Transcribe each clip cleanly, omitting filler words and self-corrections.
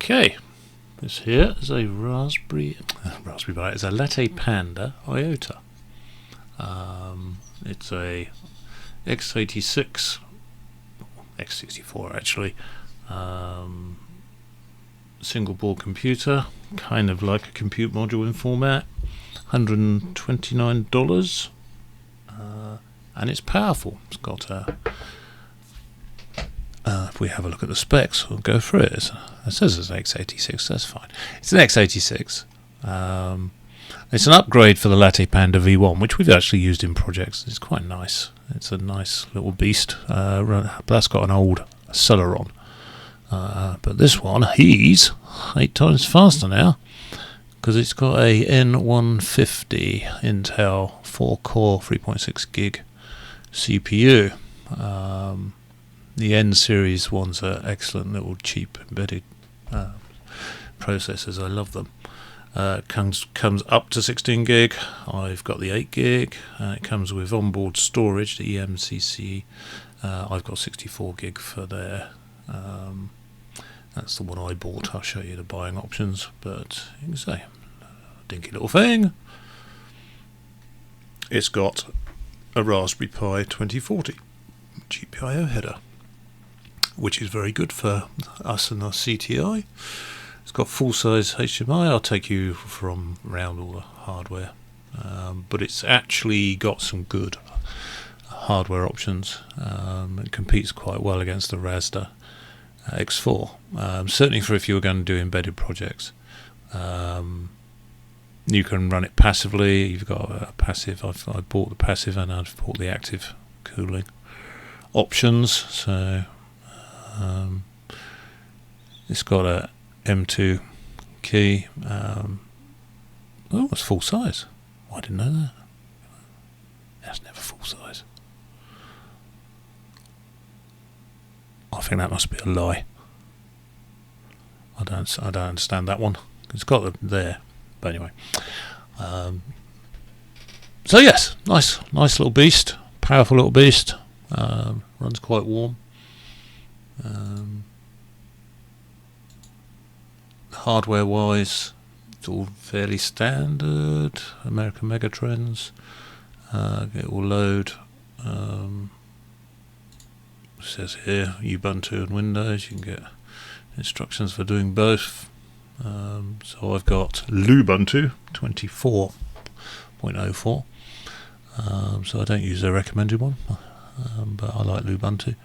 Okay, this here is a Raspberry Pi. It's a LattePanda Iota. It's a x86, x64 actually, single board computer, kind of like a compute module in format, $129, and it's powerful. It's got a if we have a look at the specs, we'll go through it. It says it's an x86, that's fine. It's an x86. It's an upgrade for the LattePanda V1, which we've actually used in projects. It's quite nice. It's a nice little beast. That's got an old Celeron. But this one, he's 8 times faster now, because it's got a N150 Intel 4-core 3.6 gig CPU. The N series ones are excellent little cheap embedded processors. I love them. Comes up to 16 gig. I've got the 8 gig. It comes with onboard storage, the eMCC. I've got 64 gig for there. That's the one I bought. I'll show you the buying options, but you can say dinky little thing. It's got a Raspberry Pi 2040 GPIO header, which is very good for us and our CTI. It's got full-size HDMI. I'll take you from around all the hardware, but it's actually got some good hardware options. It competes quite well against the Rasda X4, certainly for if you were going to do embedded projects. You can run it passively. You've got a passive. I bought the passive and I've bought the active cooling options. So it's got a M2 key. Oh, it's full size. I didn't know that. That's never full size. I think that must be a lie. I don't understand that one. It's got them there, but anyway. So yes, nice little beast, powerful little beast. Runs quite warm. Hardware wise, it's all fairly standard American megatrends. It will load. It says here Ubuntu and Windows. You can get instructions for doing both. So I've got Lubuntu 24.04. So I don't use their recommended one, but I like Lubuntu.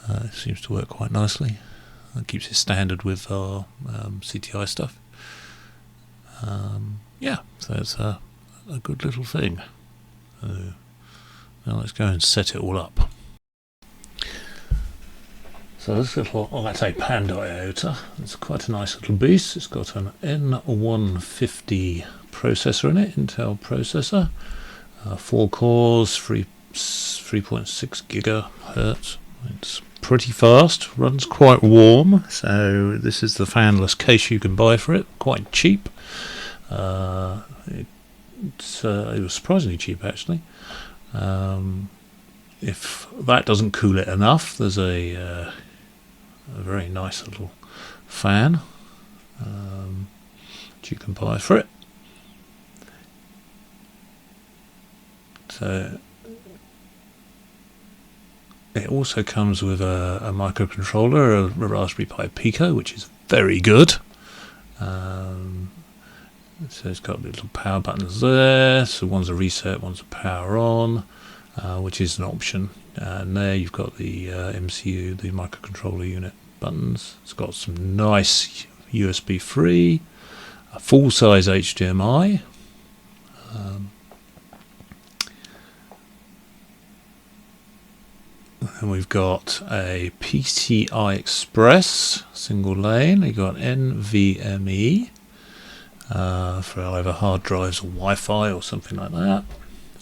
It seems to work quite nicely. It keeps it standard with our CTI stuff. Yeah, so it's a good little thing. Now let's go and set it all up. So this little LattePanda Iota, it's quite a nice little beast. It's got an N150 processor in it, Intel processor, 4 cores, 3.6 gigahertz. It's pretty fast, runs quite warm. So this is the fanless case you can buy for it, quite cheap. It was surprisingly cheap actually. If that doesn't cool it enough, there's a very nice little fan that you can buy for it. So it also comes with a microcontroller, a Raspberry Pi Pico, which is very good. So it's got little power buttons there. So one's a reset, one's a power on, which is an option. And there you've got the MCU, the microcontroller unit buttons. It's got some nice USB 3, a full-size HDMI. And we've got a PCI Express single lane. You've got NVMe for either hard drives or Wi-Fi or something like that.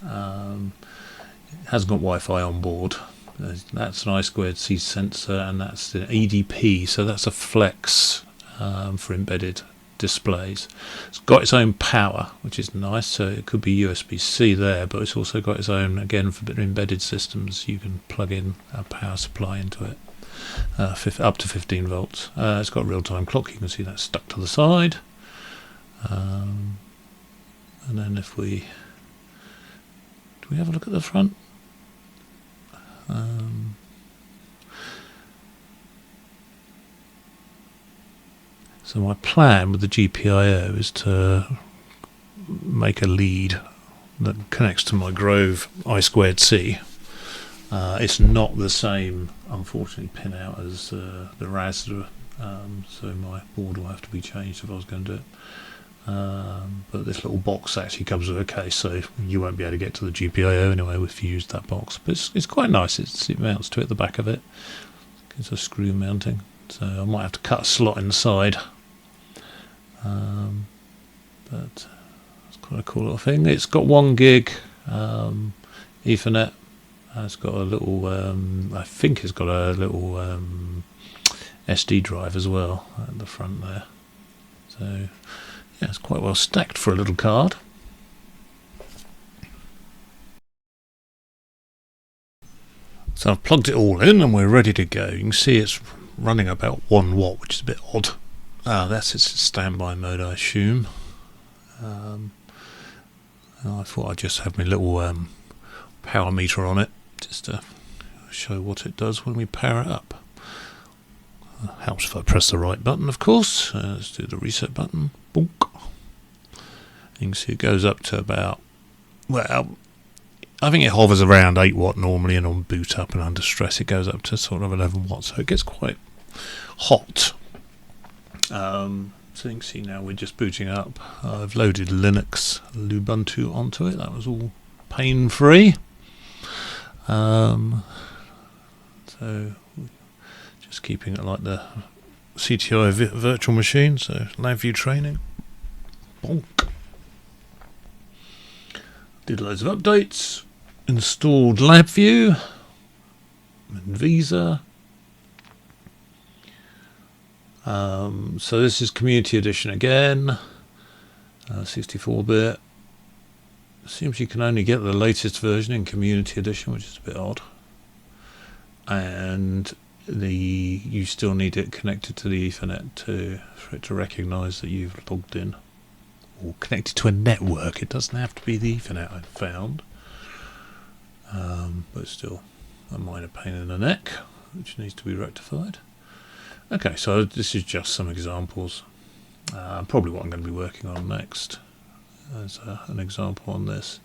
It hasn't got Wi-Fi on board. That's an I2C sensor, and that's the EDP, so that's a flex for embedded displays. It's got its own power, which is nice, so it could be USB-C there, but it's also got its own, again, for embedded systems, you can plug in a power supply into it. up to 15 volts. It's got a real-time clock. You can see that's stuck to the side. And then if we... Do we have a look at the front? So my plan with the GPIO is to make a lead that connects to my Grove I2C. It's not the same, unfortunately, pin out as the Rasda, so my board will have to be changed if I was going to do it. But this little box actually comes with a case, so you won't be able to get to the GPIO anyway if you use that box. But it's quite nice. It mounts to it at the back of it. It's a screw mounting, so I might have to cut a slot in the side. But it's quite a cool little thing. It's got 1 gig Ethernet. It's got a little, I think it's got a little SD drive as well at the front there. So yeah, it's quite well stacked for a little card. So I've plugged it all in and we're ready to go. You can see it's running about 1 watt, which is a bit odd. That's its standby mode, I assume. I thought I'd just have my little power meter on it, just to show what it does when we power it up. Helps if I press the right button, of course. Let's do the reset button. Bonk. You can see it goes up to about, well, I think it hovers around 8 watt normally, and on boot up and under stress it goes up to sort of 11 watts, so it gets quite hot. So you can see now we're just booting up. I've loaded Linux Ubuntu onto it. That was all pain-free. So just keeping it like the CTI virtual machine. So LabVIEW training. Bonk. Did loads of updates. Installed LabVIEW and Visa. So this is Community Edition again, 64-bit. Seems you can only get the latest version in Community Edition, which is a bit odd. And you still need it connected to the Ethernet for it to recognise that you've logged in, or connected to a network. It doesn't have to be the Ethernet, I've found, but still a minor pain in the neck, which needs to be rectified. Okay, so this is just some examples. Probably what I'm going to be working on next as an example on this.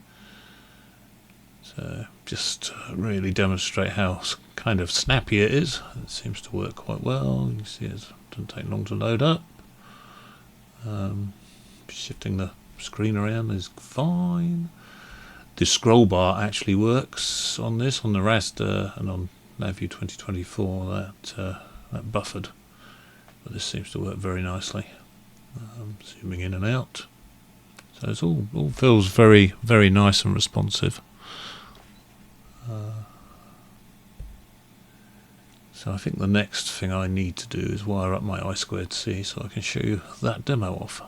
So just to really demonstrate how kind of snappy it is. It seems to work quite well. You can see it doesn't take long to load up. Shifting the screen around is fine. The scroll bar actually works on this, on the Rasda and on LabVIEW 2024. That buffered, but this seems to work very nicely. Zooming in and out, so it's all feels very, very nice and responsive. So I think the next thing I need to do is wire up my I2C so I can show you that demo off.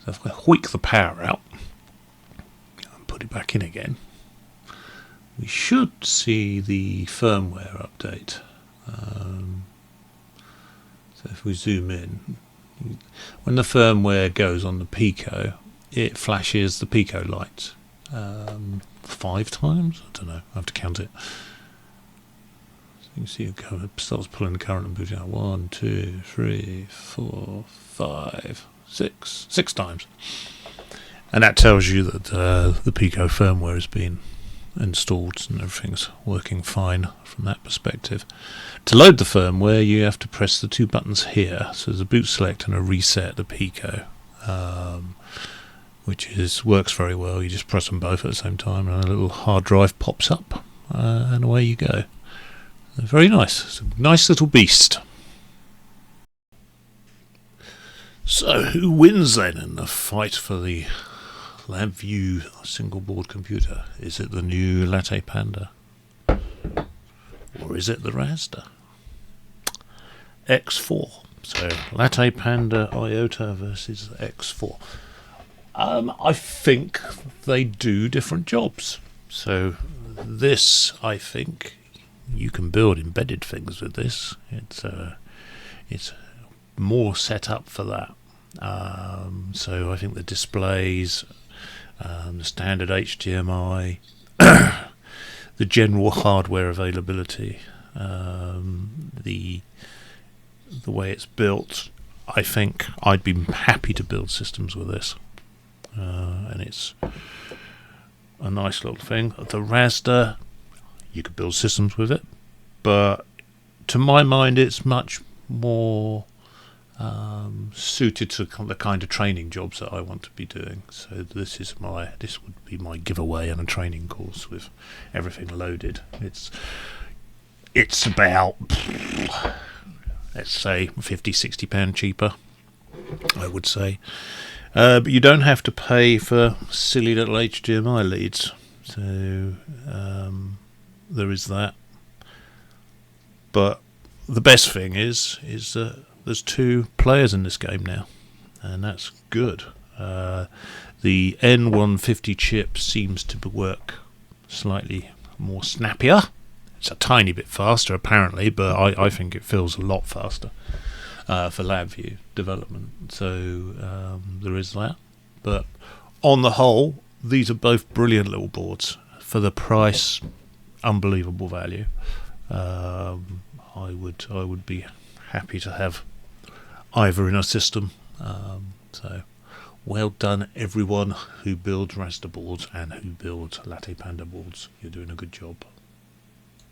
So if I hoik the power out and put it back in again, we should see the firmware update. So if we zoom in, when the firmware goes on the Pico, it flashes the Pico light 5 times? I don't know, I have to count it. So you can see it starts pulling the current and booting out 1, 2, 3, 4, 5, 6 times, and that tells you that the Pico firmware has been installed and everything's working fine from that perspective. To load the firmware, you have to press the 2 buttons here. So there's a boot select and a reset the Pico, which works very well. You just press them both at the same time, and a little hard drive pops up, and away you go. Very nice. It's a nice little beast. So who wins then in the fight for the LabVIEW single board computer? Is it the new LattePanda, or is it the Rasda X4? So LattePanda Iota versus X4. I think they do different jobs. So this, I think, you can build embedded things with this. It's more set up for that. So I think the displays, the standard HDMI, the general hardware availability, the way it's built, I think I'd be happy to build systems with this. And it's a nice little thing. The Rasda, you could build systems with it, but to my mind it's much more suited to the kind of training jobs that I want to be doing. So this would be my giveaway and a training course with everything loaded. It's about, let's say, £50-60 cheaper, I would say. But you don't have to pay for silly little HDMI leads, so there is that. But the best thing is that there's 2 players in this game now, and that's good. The N150 chip seems to work slightly more snappier. It's a tiny bit faster apparently, but I think it feels a lot faster for LabVIEW development. So there is that. But on the whole, these are both brilliant little boards. For the price, unbelievable value. I would be happy to have either in a system. So well done everyone who builds Raster boards and who builds LattePanda boards. You're doing a good job.